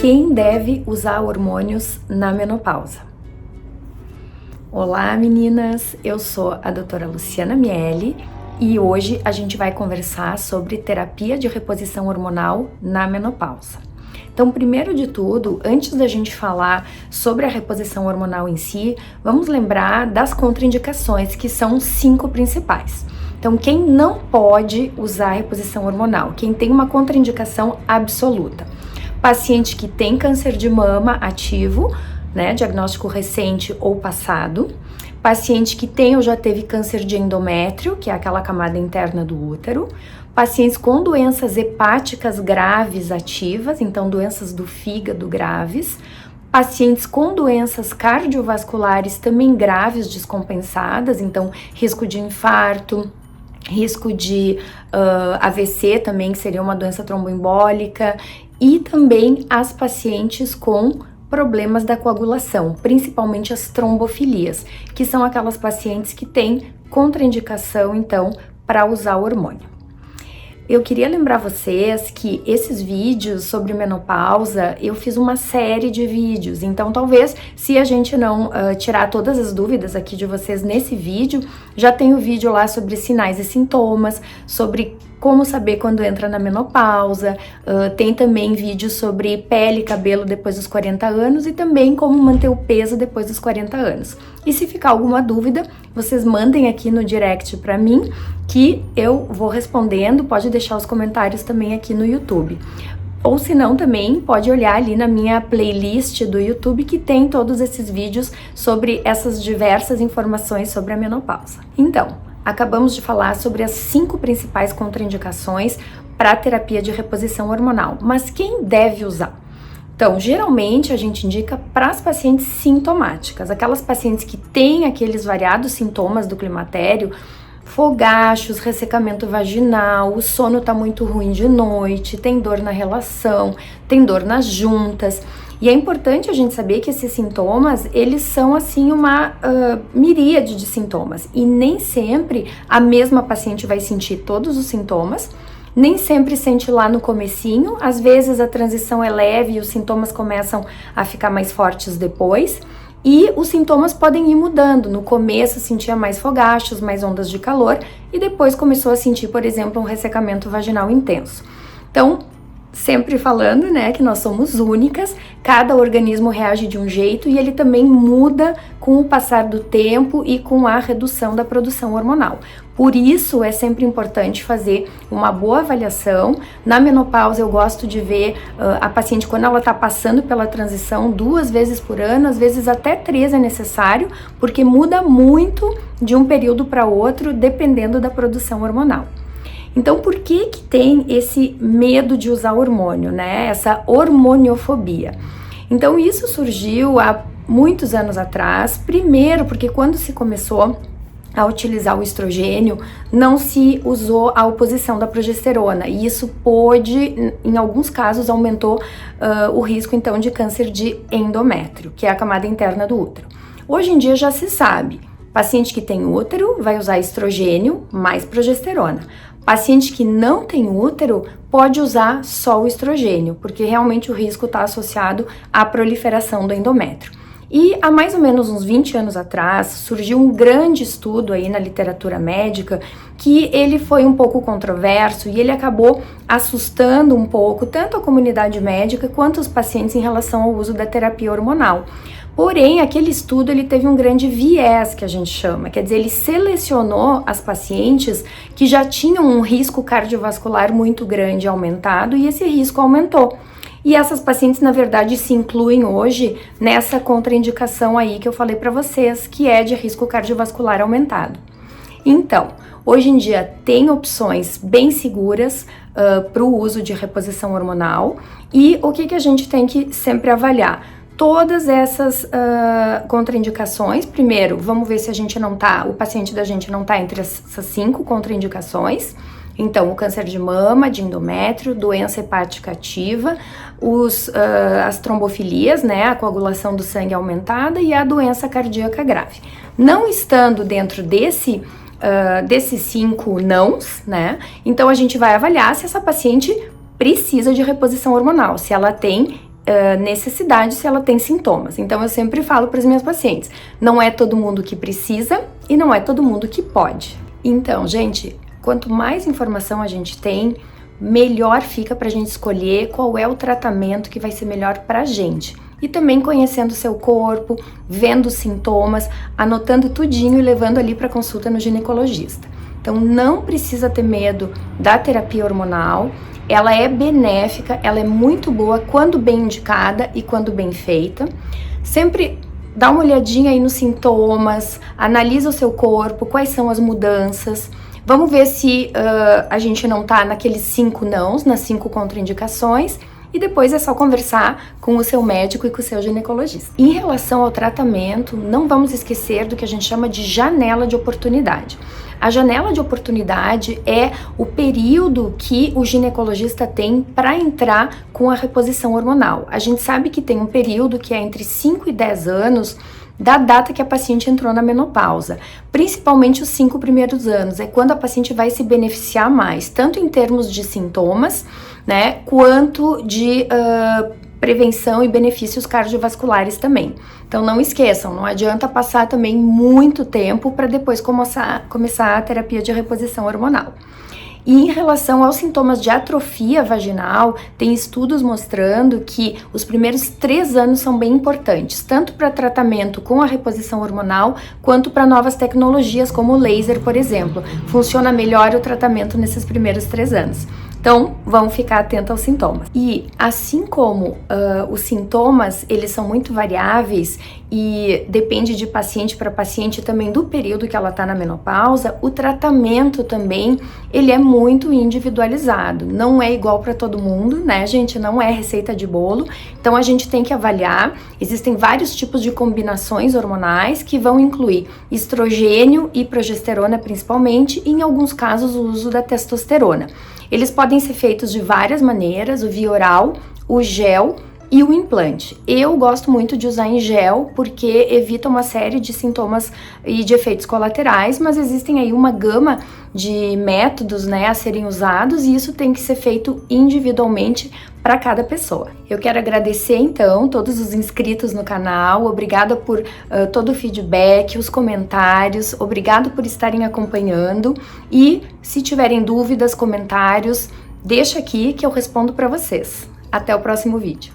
Quem deve usar hormônios na menopausa? Olá meninas, eu sou a doutora Luciana Miele e hoje a gente vai conversar sobre terapia de reposição hormonal na menopausa. Então, primeiro de tudo, antes da gente falar sobre a reposição hormonal em si, vamos lembrar das contraindicações, que são 5 principais. Então, quem não pode usar a reposição hormonal? Quem tem uma contraindicação absoluta? Paciente que tem câncer de mama ativo, né, diagnóstico recente ou passado, paciente que tem ou já teve câncer de endométrio, que é aquela camada interna do útero, pacientes com doenças hepáticas graves ativas, então doenças do fígado graves, pacientes com doenças cardiovasculares também graves descompensadas, então risco de infarto, risco de AVC também, que seria uma doença tromboembólica, e também as pacientes com problemas da coagulação, principalmente as trombofilias, que são aquelas pacientes que têm contraindicação, então, para usar o hormônio. Eu queria lembrar vocês que esses vídeos sobre menopausa, eu fiz uma série de vídeos, então talvez se a gente não tirar todas as dúvidas aqui de vocês nesse vídeo, já tem o vídeo lá sobre sinais e sintomas, sobre como saber quando entra na menopausa, tem também vídeos sobre pele e cabelo depois dos 40 anos e também como manter o peso depois dos 40 anos. E se ficar alguma dúvida, vocês mandem aqui no direct pra mim, que eu vou respondendo, pode deixar os comentários também aqui no YouTube. Ou se não também, pode olhar ali na minha playlist do YouTube que tem todos esses vídeos sobre essas diversas informações sobre a menopausa. Então, acabamos de falar sobre as 5 principais contraindicações para a terapia de reposição hormonal, mas quem deve usar? Então, geralmente a gente indica para as pacientes sintomáticas, aquelas pacientes que têm aqueles variados sintomas do climatério, fogachos, ressecamento vaginal, o sono tá muito ruim de noite, tem dor na relação, tem dor nas juntas. E é importante a gente saber que esses sintomas, eles são assim uma miríade de sintomas. E nem sempre a mesma paciente vai sentir todos os sintomas, nem sempre sente lá no comecinho, às vezes a transição é leve e os sintomas começam a ficar mais fortes depois. E os sintomas podem ir mudando. No começo sentia mais fogachos, mais ondas de calor e depois começou a sentir, por exemplo, um ressecamento vaginal intenso. Então, sempre falando, né, que nós somos únicas, cada organismo reage de um jeito e ele também muda com o passar do tempo e com a redução da produção hormonal. Por isso é sempre importante fazer uma boa avaliação. Na menopausa eu gosto de ver a paciente quando ela está passando pela transição 2 vezes por ano, às vezes até 3 é necessário, porque muda muito de um período para outro, dependendo da produção hormonal. Então, por que tem esse medo de usar hormônio, né? Essa hormoniofobia? Então, isso surgiu há muitos anos atrás, primeiro porque quando se começou a utilizar o estrogênio, não se usou a oposição da progesterona, e isso pôde, em alguns casos, aumentou o risco, então, de câncer de endométrio, que é a camada interna do útero. Hoje em dia já se sabe, paciente que tem útero vai usar estrogênio mais progesterona. Paciente que não tem útero pode usar só o estrogênio, porque realmente o risco está associado à proliferação do endométrio. E há mais ou menos uns 20 anos atrás surgiu um grande estudo aí na literatura médica que ele foi um pouco controverso e ele acabou assustando um pouco tanto a comunidade médica quanto os pacientes em relação ao uso da terapia hormonal. Porém, aquele estudo ele teve um grande viés, que a gente chama, quer dizer, ele selecionou as pacientes que já tinham um risco cardiovascular muito grande aumentado e esse risco aumentou. E essas pacientes, na verdade, se incluem hoje nessa contraindicação aí que eu falei para vocês, que é de risco cardiovascular aumentado. Então, hoje em dia tem opções bem seguras para o uso de reposição hormonal e o que a gente tem que sempre avaliar? Todas essas contraindicações, primeiro, vamos ver se a gente não tá, o paciente da gente não tá entre essas 5 contraindicações. Então, o câncer de mama, de endométrio, doença hepática ativa, as trombofilias, né, a coagulação do sangue aumentada e a doença cardíaca grave. Não estando dentro desses 5 nãos, né, então a gente vai avaliar se essa paciente precisa de reposição hormonal, se ela tem necessidade se ela tem sintomas. Então eu sempre falo para as minhas pacientes, não é todo mundo que precisa e não é todo mundo que pode. Então, gente, quanto mais informação a gente tem, melhor fica para a gente escolher qual é o tratamento que vai ser melhor para a gente. E também conhecendo o seu corpo, vendo os sintomas, anotando tudinho e levando ali para consulta no ginecologista. Então não precisa ter medo da terapia hormonal, ela é benéfica, ela é muito boa quando bem indicada e quando bem feita. Sempre dá uma olhadinha aí nos sintomas, analisa o seu corpo, quais são as mudanças. Vamos ver se a gente não tá naqueles 5 nãos, nas 5 contraindicações, e depois é só conversar com o seu médico e com o seu ginecologista. Em relação ao tratamento, não vamos esquecer do que a gente chama de janela de oportunidade. A janela de oportunidade é o período que o ginecologista tem para entrar com a reposição hormonal. A gente sabe que tem um período que é entre 5 e 10 anos da data que a paciente entrou na menopausa, principalmente os 5 primeiros anos, é quando a paciente vai se beneficiar mais, tanto em termos de sintomas, né, quanto de prevenção e benefícios cardiovasculares também. Então não esqueçam, não adianta passar também muito tempo para depois começar a terapia de reposição hormonal. E em relação aos sintomas de atrofia vaginal, tem estudos mostrando que os primeiros 3 anos são bem importantes, tanto para tratamento com a reposição hormonal, quanto para novas tecnologias como o laser, por exemplo. Funciona melhor o tratamento nesses primeiros 3 anos. Então, vamos ficar atentos aos sintomas. E assim como os sintomas, eles são muito variáveis e depende de paciente para paciente também do período que ela está na menopausa, o tratamento também, ele é muito individualizado. Não é igual para todo mundo, né, gente? Não é receita de bolo. Então, a gente tem que avaliar. Existem vários tipos de combinações hormonais que vão incluir estrogênio e progesterona principalmente, e em alguns casos o uso da testosterona. Eles podem ser feitos de várias maneiras, o via oral, o gel e o implante. Eu gosto muito de usar em gel porque evita uma série de sintomas e de efeitos colaterais, mas existem aí uma gama de métodos, né, a serem usados, e isso tem que ser feito individualmente para cada pessoa. Eu quero agradecer então todos os inscritos no canal, obrigada por todo o feedback, os comentários, obrigado por estarem acompanhando, e se tiverem dúvidas, comentários, deixa aqui que eu respondo para vocês. Até o próximo vídeo.